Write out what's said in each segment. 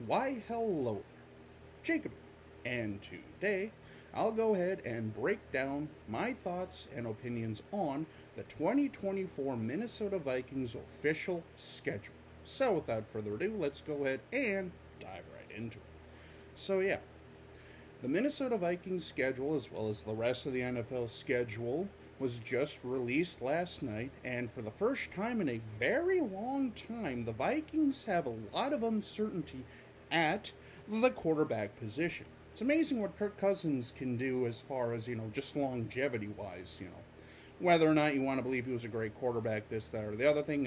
Why, hello there, Jacob, and today I'll go ahead and break down my thoughts and opinions on the 2024 Minnesota Vikings official schedule. So, without further ado, let's go ahead and dive right into it. So, yeah, the Minnesota Vikings schedule, as well as the rest of the NFL schedule, was just released last night, and for the first time in a very long time, the Vikings have a lot of uncertainty at the quarterback position. It's amazing what Kirk Cousins can do as far as, just longevity wise, Whether or not you want to believe he was a great quarterback, this, that, or the other thing,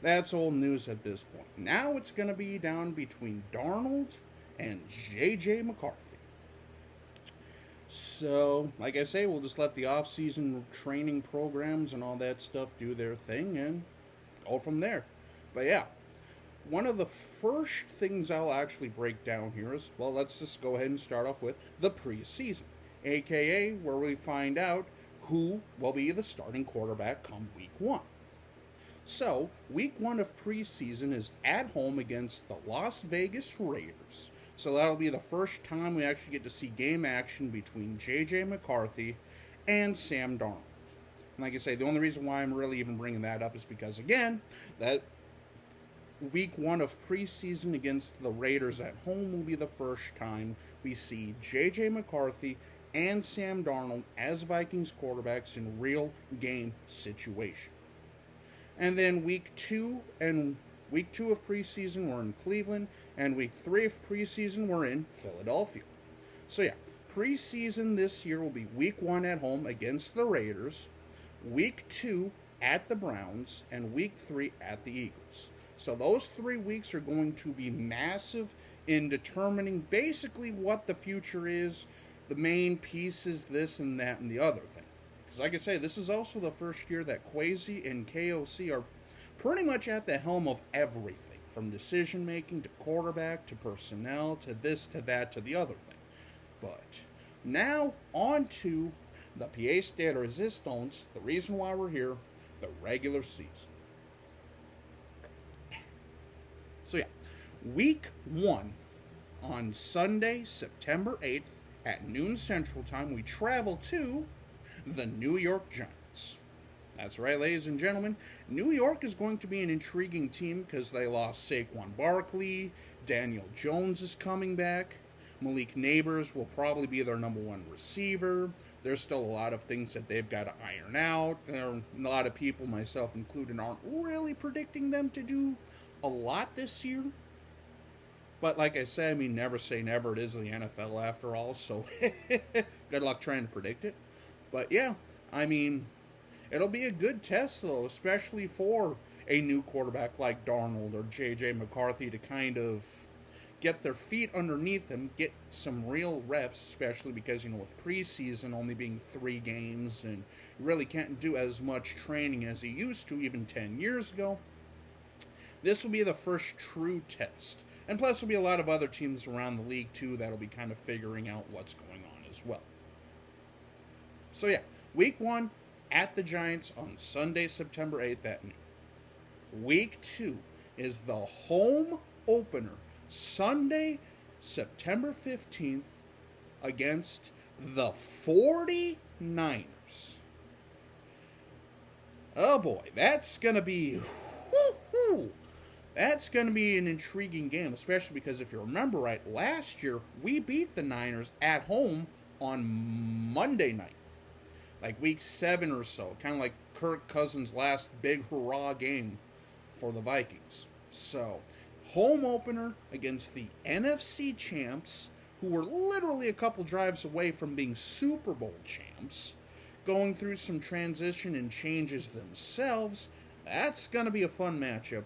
that's old news at this point. Now it's going to be down between Darnold and J.J. McCarthy. So, like I say, we'll just let the off-season training programs and all that stuff do their thing and go from there. But yeah, one of the first things I'll actually break down here is, well, let's just go ahead and start off with the preseason, aka where we find out who will be the starting quarterback come week one. So, week one of preseason is at home against the Las Vegas Raiders. So that'll be the first time we actually get to see game action between J.J. McCarthy and Sam Darnold. And like I say, the only reason why I'm really even bringing that up is because, again, that week one of preseason against the Raiders at home will be the first time we see J.J. McCarthy and Sam Darnold as Vikings quarterbacks in real game situation. And then week two of preseason, we're in Cleveland, and week three of preseason, we're in Philadelphia. So yeah, preseason this year will be week one at home against the Raiders, week two at the Browns, and week three at the Eagles. So those 3 weeks are going to be massive in determining basically what the future is, the main pieces, this and that and the other thing. Because like I say, this is also the first year that Kwesi and KOC are pretty much at the helm of everything, from decision making to quarterback to personnel to this to that to the other thing. But now on to the pièce de résistance, the reason why we're here, the regular season. So yeah, week one on Sunday, September 8th at noon Central Time, we travel to the New York Giants. That's right, ladies and gentlemen. New York is going to be an intriguing team because they lost Saquon Barkley. Daniel Jones is coming back. Malik Neighbors will probably be their number one receiver. There's still a lot of things that they've got to iron out. A lot of people, myself included, aren't really predicting them to do a lot this year. But like I said, never say never. It is the NFL after all, so good luck trying to predict it. But yeah, it'll be a good test, though, especially for a new quarterback like Darnold or J.J. McCarthy to kind of get their feet underneath them, get some real reps, especially because, with preseason only being 3 games and you really can't do as much training as you used to even 10 years ago. This will be the first true test. And plus, there'll be a lot of other teams around the league, too, that'll be kind of figuring out what's going on as well. So, yeah, week one at the Giants on Sunday, September 8th at noon. Week two is the home opener, Sunday, September 15th, against the 49ers. Oh boy, that's going to be... That's going to be an intriguing game, especially because if you remember right, last year we beat the Niners at home on Monday night. Like week 7 or so, kind of like Kirk Cousins' last big hurrah game for the Vikings. So, home opener against the NFC champs, who were literally a couple drives away from being Super Bowl champs, going through some transition and changes themselves. That's going to be a fun matchup,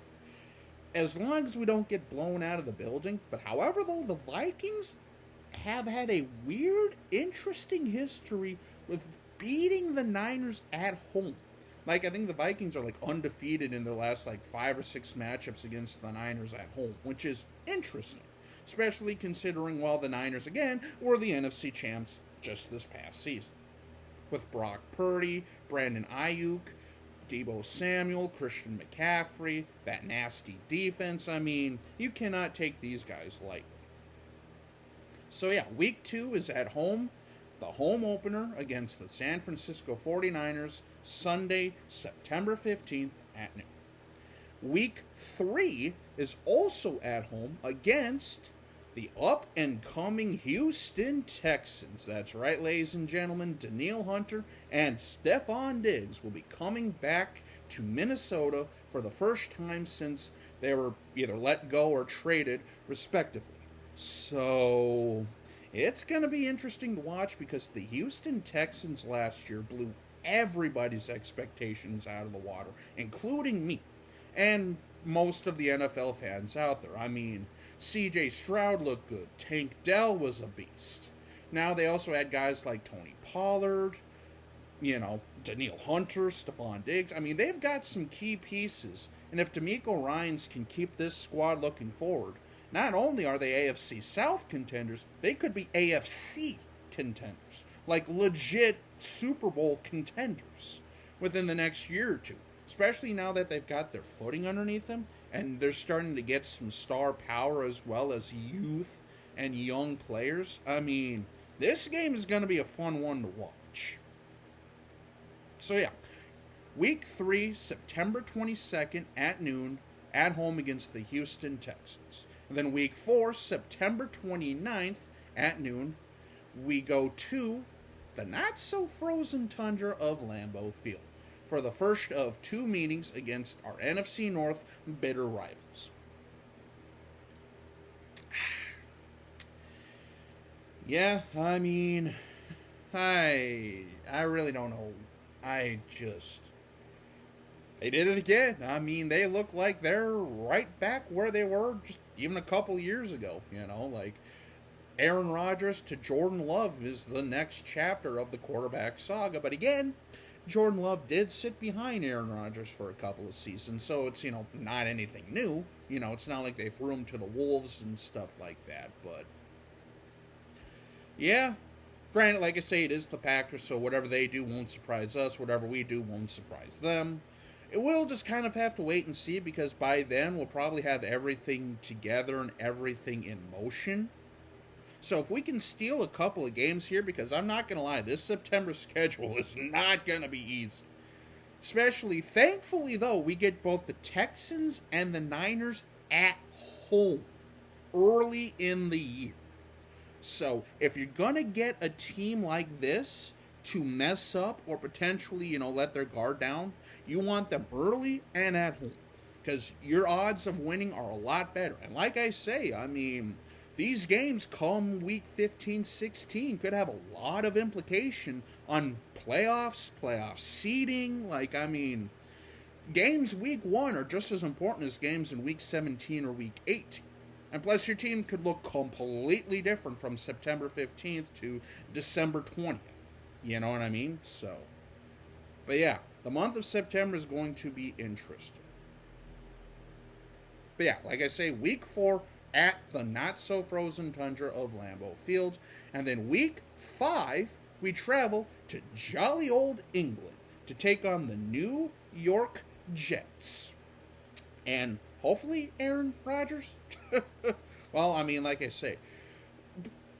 as long as we don't get blown out of the building. But however, though, the Vikings have had a weird, interesting history with beating the Niners at home. I think the Vikings are undefeated in their last 5 or 6 matchups against the Niners at home, which is interesting, especially considering, the Niners, again, were the NFC champs just this past season. With Brock Purdy, Brandon Ayuk, Deebo Samuel, Christian McCaffrey, that nasty defense. I mean, you cannot take these guys lightly. So yeah, week 2 is at home. The home opener against the San Francisco 49ers, Sunday, September 15th at noon. Week 3 is also at home against the up-and-coming Houston Texans. That's right, ladies and gentlemen. Danielle Hunter and Stephon Diggs will be coming back to Minnesota for the first time since they were either let go or traded, respectively. So it's going to be interesting to watch because the Houston Texans last year blew everybody's expectations out of the water, including me and most of the NFL fans out there. I mean, C.J. Stroud looked good. Tank Dell was a beast. Now they also had guys like Tony Pollard, Danielle Hunter, Stephon Diggs. I mean, they've got some key pieces. And if DeMeco Ryans can keep this squad looking forward, not only are they AFC South contenders, they could be AFC contenders. Like legit Super Bowl contenders within the next year or two. Especially now that they've got their footing underneath them and they're starting to get some star power as well as youth and young players. I mean, this game is going to be a fun one to watch. So yeah, week 3, September 22nd at noon, at home against the Houston Texans. And then week 4, September 29th at noon, we go to the not-so-frozen tundra of Lambeau Field for the first of 2 meetings against our NFC North bitter rivals. Yeah, I mean, I really don't know. They did it again. I mean, they look like they're right back where they were just even a couple years ago, like Aaron Rodgers to Jordan Love is the next chapter of the quarterback saga. But again, Jordan Love did sit behind Aaron Rodgers for a couple of seasons, so it's, not anything new. It's not like they threw him to the wolves and stuff like that, but yeah, granted, like I say, it is the Packers, so whatever they do won't surprise us, whatever we do won't surprise them. It will just kind of have to wait and see, because by then we'll probably have everything together and everything in motion. So if we can steal a couple of games here, because I'm not going to lie, this September schedule is not going to be easy. Especially, thankfully though, we get both the Texans and the Niners at home early in the year. So if you're going to get a team like this to mess up or potentially, let their guard down, you want them early and at home, because your odds of winning are a lot better. And like I say, I mean, these games come week 15, 16 could have a lot of implication on playoff seeding. Like, I mean, games week 1 are just as important as games in week 17 or week 18. And plus, your team could look completely different from September 15th to December 20th. You know what I mean? So, but yeah, the month of September is going to be interesting. But yeah, like I say, week 4 at the not-so-frozen tundra of Lambeau Field. And then week 5, we travel to jolly old England to take on the New York Jets. And hopefully Aaron Rodgers. Well, I mean, like I say,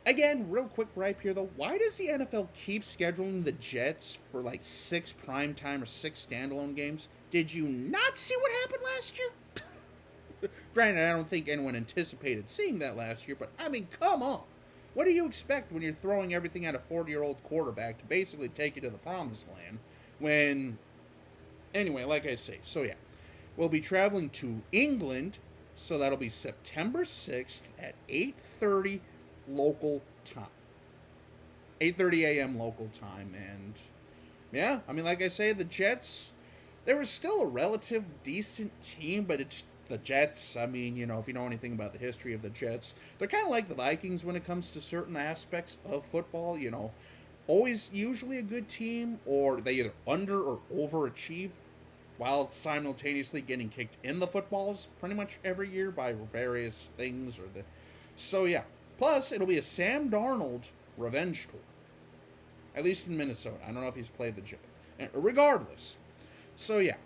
again, real quick gripe here, though. Why does the NFL keep scheduling the Jets for like 6 primetime or 6 standalone games? Did you not see what happened last year? Granted, I don't think anyone anticipated seeing that last year, but I mean, come on. What do you expect when you're throwing everything at a 40-year-old quarterback to basically take you to the promised land when... Anyway, like I say, so yeah. We'll be traveling to England, so that'll be September 6th at 8:30 local time. 8:30 a.m. local time, and yeah, I mean, like I say, the Jets, they were still a relative decent team, but it's the Jets. I mean, if you know anything about the history of the Jets, they're kind of like the Vikings when it comes to certain aspects of football, always usually a good team, or they either under or overachieve while simultaneously getting kicked in the footballs pretty much every year by various things. So yeah, plus it'll be a Sam Darnold revenge tour, at least in Minnesota. I don't know if he's played the Jets. Regardless, So yeah,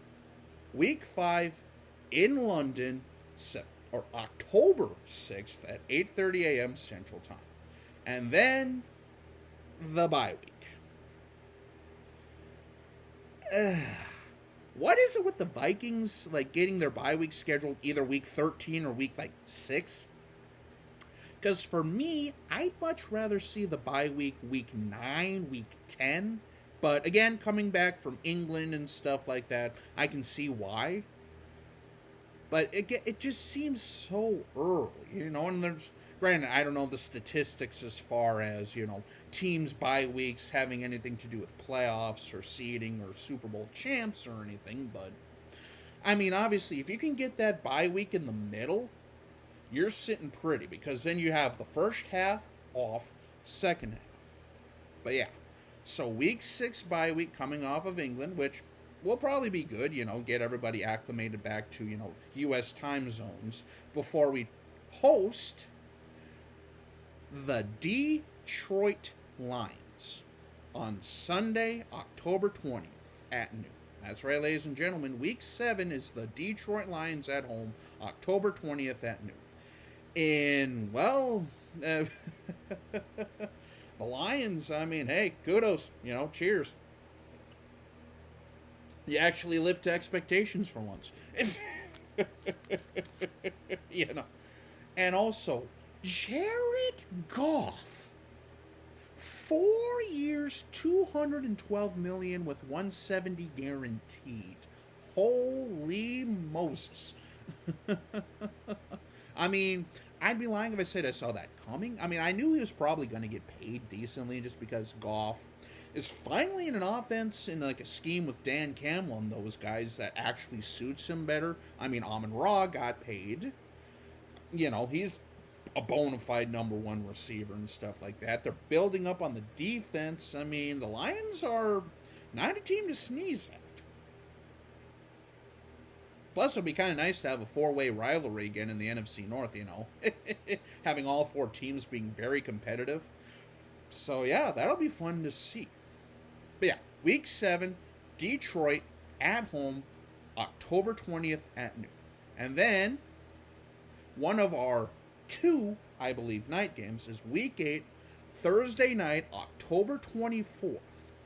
week 5 in London, or October 6th at 8:30 a.m. Central Time. And then the bye week. What is it with the Vikings like getting their bye week scheduled either week 13 or week 6? Because for me, I'd much rather see the bye week 9, week 10. But again, coming back from England and stuff like that, I can see why. But it just seems so early, and there's, granted, I don't know the statistics as far as, teams bye weeks having anything to do with playoffs or seeding or Super Bowl champs or anything, but, I mean, obviously, if you can get that bye week in the middle, you're sitting pretty, because then you have the first half off, second half. But yeah, so week 6 bye week coming off of England, which will probably be good, get everybody acclimated back to, U.S. time zones before we host the Detroit Lions on Sunday, October 20th at noon. That's right, ladies and gentlemen, week 7 is the Detroit Lions at home, October 20th at noon. And, well, the Lions, I mean, hey, kudos, cheers. You actually live to expectations for once. And also, Jared Goff, 4 years, $212 million with $170 guaranteed. Holy Moses. I mean, I'd be lying if I said I saw that coming. I mean, I knew he was probably going to get paid decently just because Goff is finally in an offense in like a scheme with Dan Campbell and those guys that actually suits him better. I mean, Amon-Ra got paid. He's a bona fide number 1 receiver and stuff like that. They're building up on the defense. I mean, the Lions are not a team to sneeze at. Plus, it would be kind of nice to have a 4-way rivalry again in the NFC North, having all 4 teams being very competitive. So, yeah, that'll be fun to see. But, yeah, week 7, Detroit at home, October 20th at noon. And then, one of our 2, I believe, night games is week 8, Thursday night, October 24th.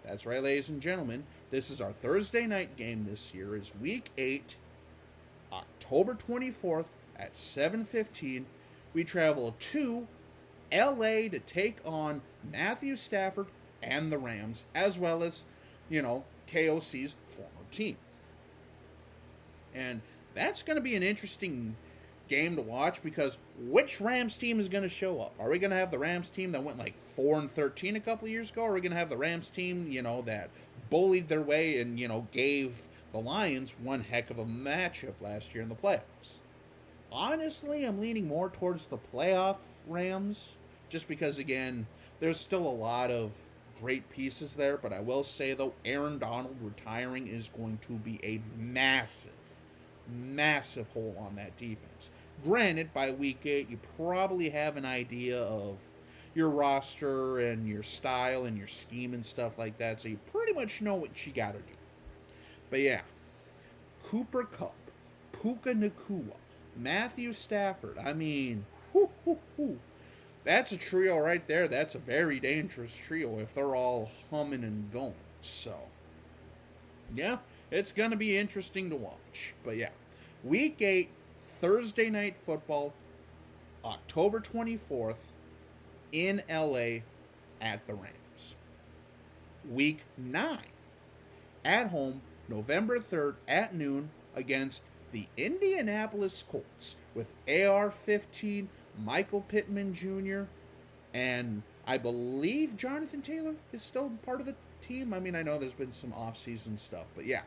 That's right, ladies and gentlemen. This is our Thursday night game this year, is week 8, October 24th at 7:15, we travel to LA to take on Matthew Stafford and the Rams, as well as, KOC's former team. And that's going to be an interesting game to watch, because which Rams team is going to show up? Are we going to have the Rams team that went 4-13 a couple of years ago? Or are we going to have the Rams team, that bullied their way and, gave the Lions one heck of a matchup last year in the playoffs? Honestly, I'm leaning more towards the playoff Rams, just because, again, there's still a lot of great pieces there, but I will say, though, Aaron Donald retiring is going to be a massive, massive hole on that defense. Granted, by week 8, you probably have an idea of your roster and your style and your scheme and stuff like that, so you pretty much know what you got to do. But yeah, Cooper Kupp, Puka Nacua, Matthew Stafford. I mean, that's a trio right there. That's a very dangerous trio if they're all humming and going. So, yeah, it's going to be interesting to watch. But yeah, week 8, Thursday night football, October 24th in LA at the Rams. Week 9, at home, November 3rd at noon against the Indianapolis Colts with AR-15, Michael Pittman Jr., and I believe Jonathan Taylor is still part of the team. I mean, I know there's been some off-season stuff, but yeah.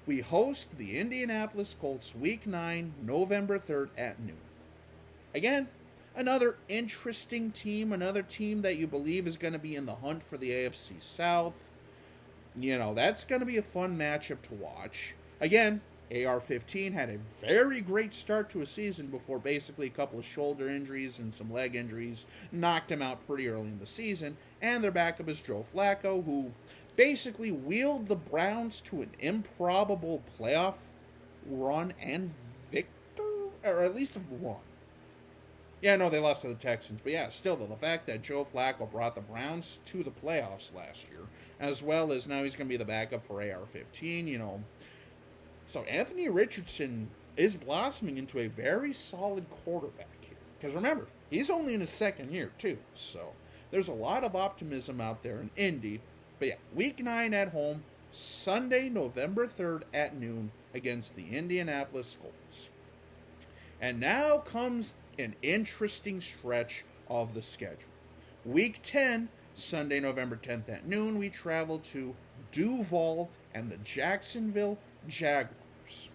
We host the Indianapolis Colts week 9, November 3rd at noon. Again, another interesting team, another team that you believe is going to be in the hunt for the AFC South. That's going to be a fun matchup to watch. Again, AR-15 had a very great start to a season before basically a couple of shoulder injuries and some leg injuries knocked him out pretty early in the season. And their backup is Joe Flacco, who basically wheeled the Browns to an improbable playoff run and victor, or at least a run. Yeah, no, they lost to the Texans. But yeah, still, though, the fact that Joe Flacco brought the Browns to the playoffs last year, as well as now he's going to be the backup for AR-15, So Anthony Richardson is blossoming into a very solid quarterback here. Because remember, he's only in his second year, too. So there's a lot of optimism out there in Indy. But yeah, Week 9 at home, Sunday, November 3rd at noon against the Indianapolis Colts. And now comes an interesting stretch of the schedule. Week 10, Sunday, November 10th at noon, we travel to Duval and the Jacksonville Jaguars.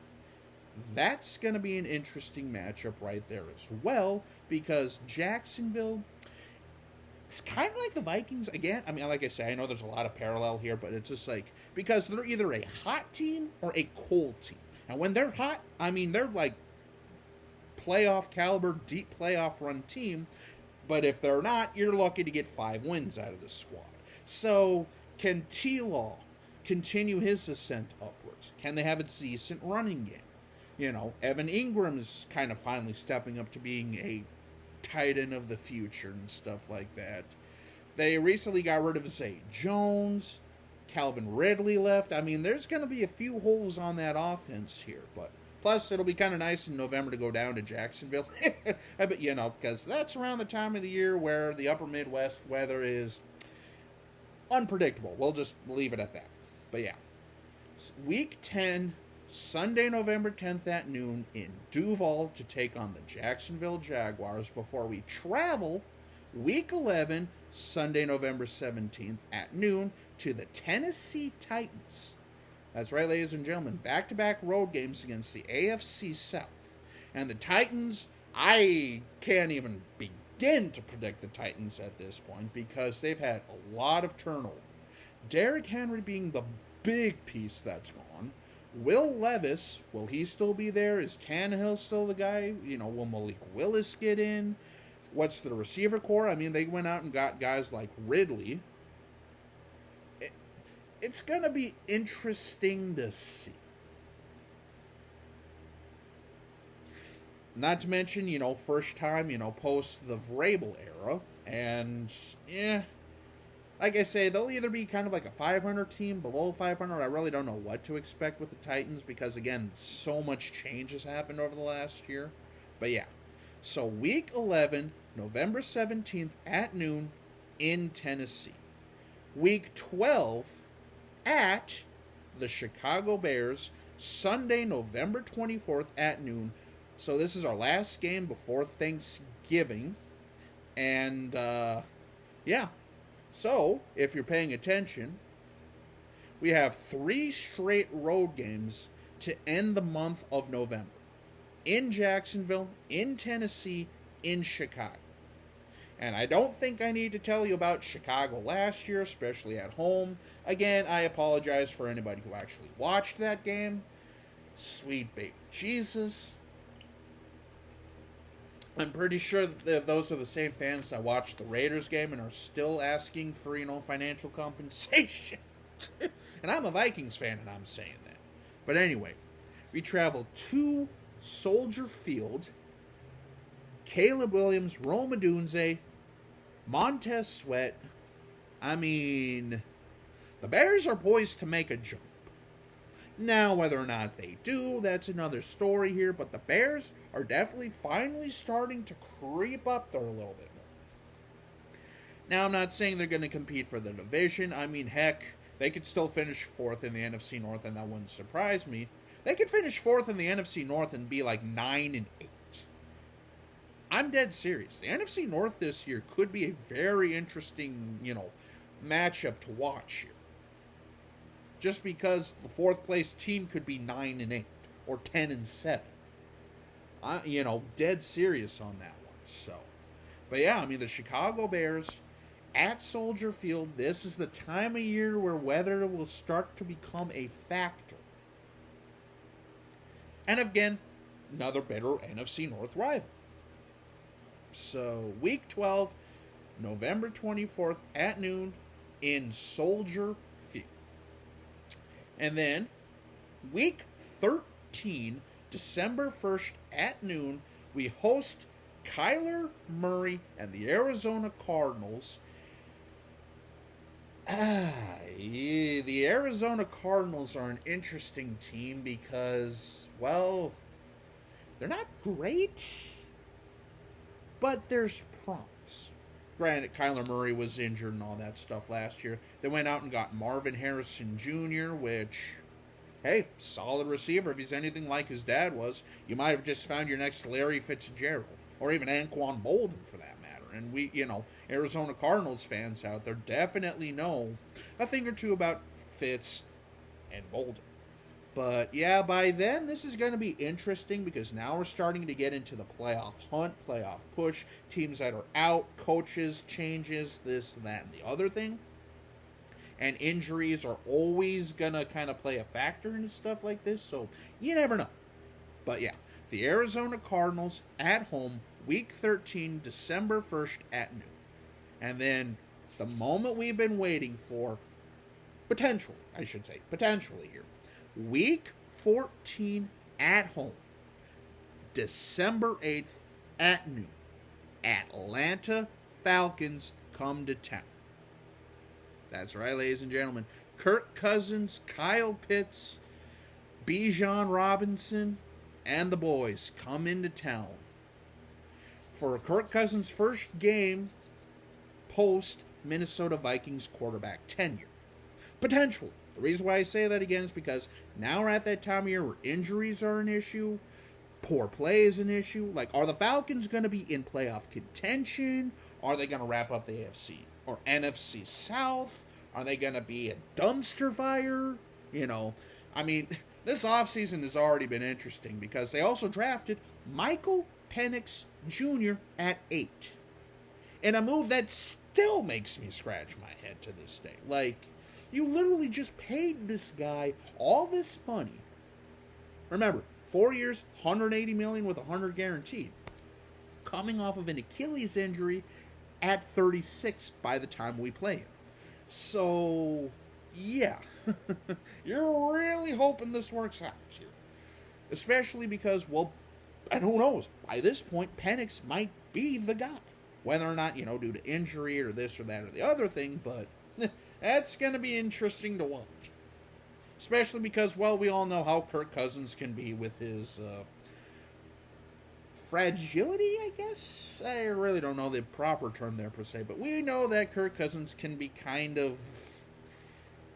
That's going to be an interesting matchup right there as well, because Jacksonville, it's kind of like the Vikings again. I mean, like I say, I know there's a lot of parallel here, but it's just like, because they're either a hot team or a cold team. And when they're hot, I mean, they're like playoff caliber, deep playoff run team. But if they're not, you're lucky to get 5 wins out of this squad. So can T-Law continue his ascent upwards? Can they have a decent running game? Evan Ingram is kind of finally stepping up to being a tight end of the future and stuff like that. They recently got rid of Zay Jones. Calvin Ridley left. I mean, there's going to be a few holes on that offense here, but plus, it'll be kind of nice in November to go down to Jacksonville. But, because that's around the time of the year where the upper Midwest weather is unpredictable. We'll just leave it at that. But, yeah. Week 10, Sunday, November 10th at noon in Duval to take on the Jacksonville Jaguars before we travel Week 11, Sunday, November 17th at noon to the Tennessee Titans. That's right, ladies and gentlemen. Back-to-back road games against the AFC South. And the Titans, I can't even begin to predict the Titans at this point because they've had a lot of turnover. Derrick Henry being the big piece that's gone. Will Levis, will he still be there? Is Tannehill still the guy? Will Malik Willis get in? What's the receiver core? I mean, they went out and got guys like Ridley. It's going to be interesting to see. Not to mention, first time, post the Vrabel era. And, like I say, they'll either be kind of like a 500 team, below 500. I really don't know what to expect with the Titans because, again, so much change has happened over the last year. But, yeah. So, Week 11, November 17th at noon in Tennessee. Week 12 at the Chicago Bears, Sunday, November 24th at noon. So this is our last game before Thanksgiving. And, So, if you're paying attention, we have 3 straight road games to end the month of November. In Jacksonville, in Tennessee, in Chicago. And I don't think I need to tell you about Chicago last year, especially at home. Again, I apologize for anybody who actually watched that game. Sweet baby Jesus. I'm pretty sure that those are the same fans that watched the Raiders game and are still asking for, financial compensation. And I'm a Vikings fan, and I'm saying that. But anyway, we travel to Soldier Field. Caleb Williams, Rome Odunze, Montez Sweat. I mean, the Bears are poised to make a jump. Now, whether or not they do, that's another story here, but the Bears are definitely finally starting to creep up there a little bit more. Now, I'm not saying they're going to compete for the division. I mean, heck, they could still finish 4th in the NFC North, and that wouldn't surprise me. They could finish 4th in the NFC North and be like 9-8. I'm dead serious. The NFC North this year could be a very interesting, matchup to watch here. Just because the 4th place team could be 9-8 or 10-7. Dead serious on that one. So, but yeah, I mean, the Chicago Bears at Soldier Field, this is the time of year where weather will start to become a factor. And again, another bitter NFC North rival. So, Week 12, November 24th at noon in Soldier Field. And then week 13, December 1st at noon, we host Kyler Murray and the Arizona Cardinals. The Arizona Cardinals are an interesting team because, well, they're not great, but there's promise. Granted, Kyler Murray was injured and all that stuff last year. They went out and got Marvin Harrison Jr., which, hey, solid receiver. If he's anything like his dad was, you might have just found your next Larry Fitzgerald, or even Anquan Bolden for that matter. And we, Arizona Cardinals fans out there definitely know a thing or two about Fitz and Bolden. But yeah, by then, this is going to be interesting because now we're starting to get into the playoff hunt, playoff push, teams that are out, coaches, changes, this, that, and the other thing. And injuries are always going to kind of play a factor in stuff like this, so you never know. But yeah, the Arizona Cardinals at home, week 13, December 1st at noon. And then the moment we've been waiting for, potentially here, week 14 at home, December 8th at noon. Atlanta Falcons come to town. That's right, ladies and gentlemen. Kirk Cousins, Kyle Pitts, Bijan Robinson, and the boys come into town for Kirk Cousins' first game post Minnesota Vikings quarterback tenure. Potentially. The reason why I say that again is because now we're at that time of year where injuries are an issue, poor play is an issue. Like, are the Falcons going to be in playoff contention? Are they going to wrap up the AFC or NFC South? Are they going to be a dumpster fire? This offseason has already been interesting because they also drafted Michael Penix Jr. at 8. In a move that still makes me scratch my head to this day. Like, you literally just paid this guy all this money. Remember, 4 years, $180 million with $100 guaranteed. Coming off of an Achilles injury at 36 by the time we play him. So, yeah. You're really hoping this works out here. Especially because, well, and who knows, by this point, Penix might be the guy. Whether or not, due to injury or this or that or the other thing, but that's going to be interesting to watch. Especially because, well, we all know how Kirk Cousins can be with his fragility, I guess? I really don't know the proper term there per se, but we know that Kirk Cousins can be kind of...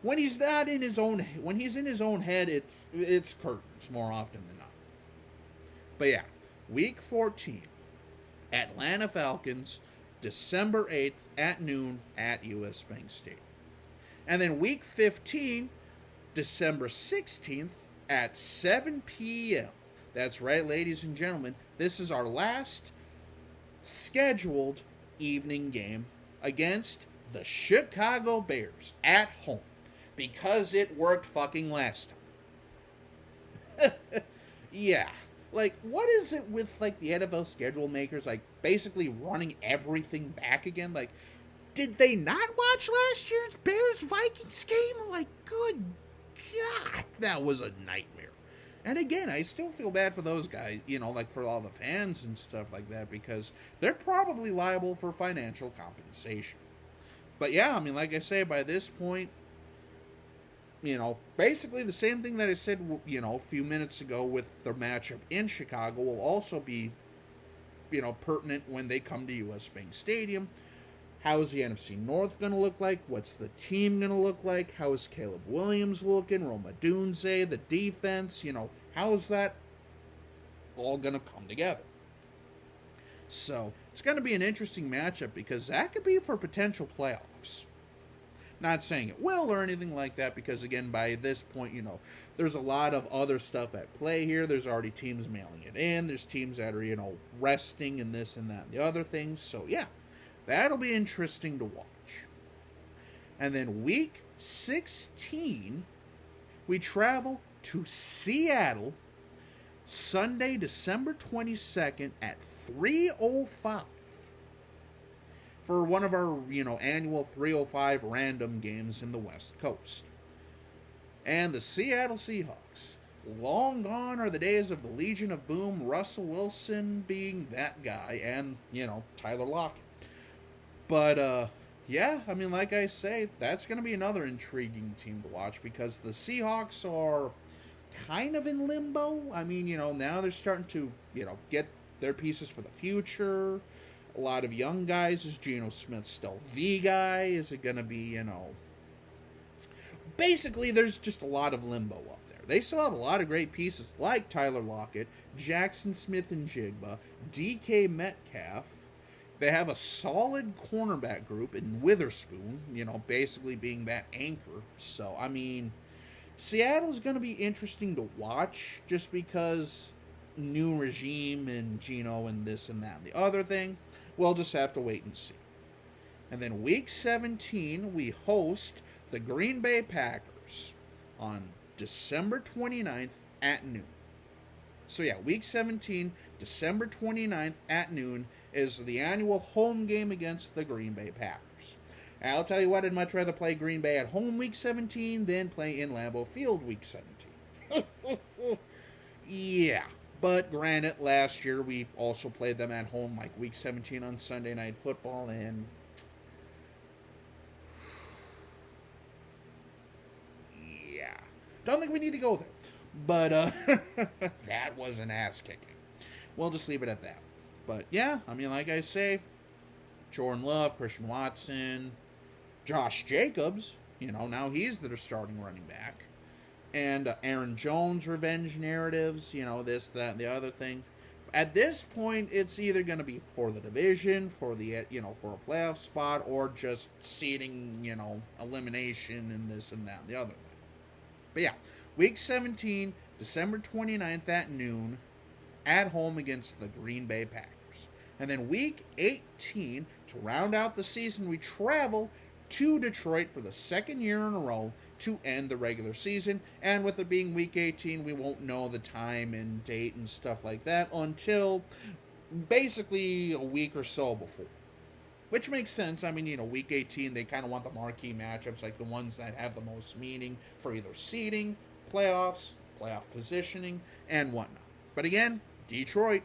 When he's in his own head, it's curtains more often than not. But yeah, week 14, Atlanta Falcons, December 8th at noon at US Bank Stadium. And then week 15, December 16th at 7 p.m. That's right, ladies and gentlemen. This is our last scheduled evening game against the Chicago Bears at home. Because it worked fucking last time. Yeah. Like, what is it with, like, the NFL schedule makers, like, basically running everything back again? Like, did they not watch last year's Bears-Vikings game? Like, good God, that was a nightmare. And again, I still feel bad for those guys, like for all the fans and stuff like that, because they're probably liable for financial compensation. But yeah, like I say, by this point, basically the same thing that I said, a few minutes ago with the matchup in Chicago will also be, pertinent when they come to US Bank Stadium. How is the NFC North going to look like? What's the team going to look like? How is Caleb Williams looking? Roma Dunze, the defense, how is that all going to come together? So, it's going to be an interesting matchup because that could be for potential playoffs. Not saying it will or anything like that because, again, by this point, there's a lot of other stuff at play here. There's already teams mailing it in. There's teams that are, resting and this and that and the other things. So, yeah, that'll be interesting to watch. And then week 16, we travel to Seattle Sunday, December 22nd at 3:05. For one of our, annual 3:05 random games in the West Coast. And the Seattle Seahawks. Long gone are the days of the Legion of Boom, Russell Wilson being that guy, and, Tyler Lockett. But, yeah, I mean, like I say, that's going to be another intriguing team to watch because the Seahawks are kind of in limbo. I mean, now they're starting to, get their pieces for the future. A lot of young guys. Is Geno Smith still the guy? Is it going to be, Basically, there's just a lot of limbo up there. They still have a lot of great pieces like Tyler Lockett, Jackson Smith and Jigba, DK Metcalf. They have a solid cornerback group in Witherspoon, basically being that anchor. So, I mean, Seattle's going to be interesting to watch just because new regime and Geno and this and that and the other thing. We'll just have to wait and see. And then week 17, we host the Green Bay Packers on December 29th at noon. So yeah, week 17, December 29th at noon is the annual home game against the Green Bay Packers. And I'll tell you what, I'd much rather play Green Bay at home week 17 than play in Lambeau Field week 17. Yeah, but granted, last year we also played them at home like week 17 on Sunday Night Football, and don't think we need to go there. But that was an ass kicking. We'll just leave it at that. But yeah, I mean, like I say, Jordan Love, Christian Watson, Josh Jacobs, now he's the starting running back. And Aaron Jones revenge narratives, this, that, and the other thing. At this point, it's either going to be for the division, for the, for a playoff spot, or just seeding, elimination and this and that and the other thing. But yeah, week 17, December 29th at noon, at home against the Green Bay Packers. And then week 18, to round out the season, we travel to Detroit for the second year in a row to end the regular season. And with it being week 18, we won't know the time and date and stuff like that until basically a week or so before. Which makes sense. I mean, week 18, they kind of want the marquee matchups, like the ones that have the most meaning for either seeding, playoffs, playoff positioning, and whatnot. But again, Detroit,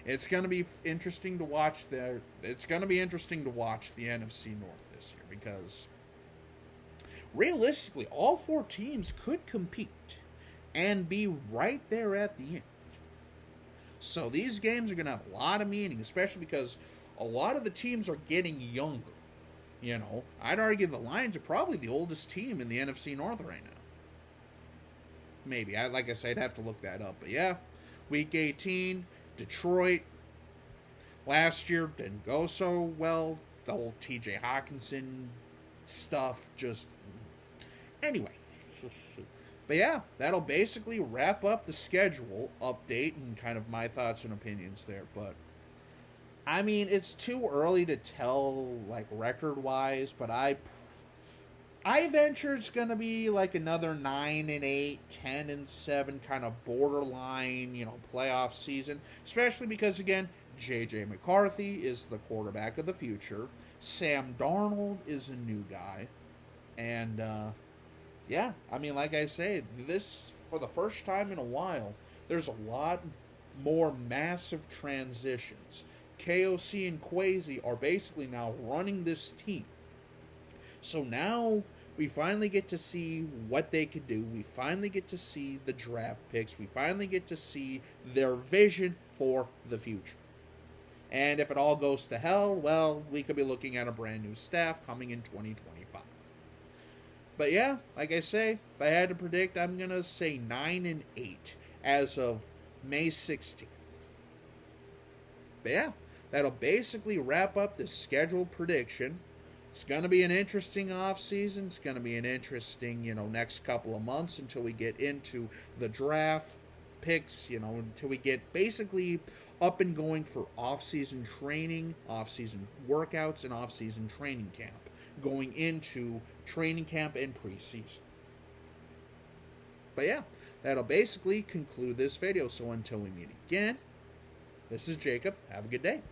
it's going to be interesting to watch there. It's going to be interesting to watch the NFC North this year because realistically, all four teams could compete and be right there at the end. So these games are going to have a lot of meaning, especially because a lot of the teams are getting younger. I'd argue the Lions are probably the oldest team in the NFC North right now. Maybe. Like I said, I'd have to look that up. But yeah, week 18, Detroit. Last year didn't go so well. The whole TJ Hawkinson stuff just... Anyway. But yeah, that'll basically wrap up the schedule update and kind of my thoughts and opinions there. But I mean, it's too early to tell, like, record-wise, but I venture it's going to be, like, another 9-8, 10-7 kind of borderline, playoff season, especially because, again, J.J. McCarthy is the quarterback of the future. Sam Darnold is a new guy. And, yeah, I mean, like I say, this, for the first time in a while, there's a lot more massive transitions. KOC and Kwesi are basically now running this team. So now we finally get to see what they could do. We finally get to see the draft picks. We finally get to see their vision for the future. And if it all goes to hell, well, we could be looking at a brand new staff coming in 2025. But yeah, like I say, if I had to predict, I'm going to say 9-8 as of May 16th. But yeah, that'll basically wrap up this scheduled prediction. It's going to be an interesting offseason. It's going to be an interesting, next couple of months until we get into the draft picks, until we get basically up and going for off-season training, off-season workouts, and off-season training camp, going into training camp and preseason. But yeah, that'll basically conclude this video. So until we meet again, this is Jacob. Have a good day.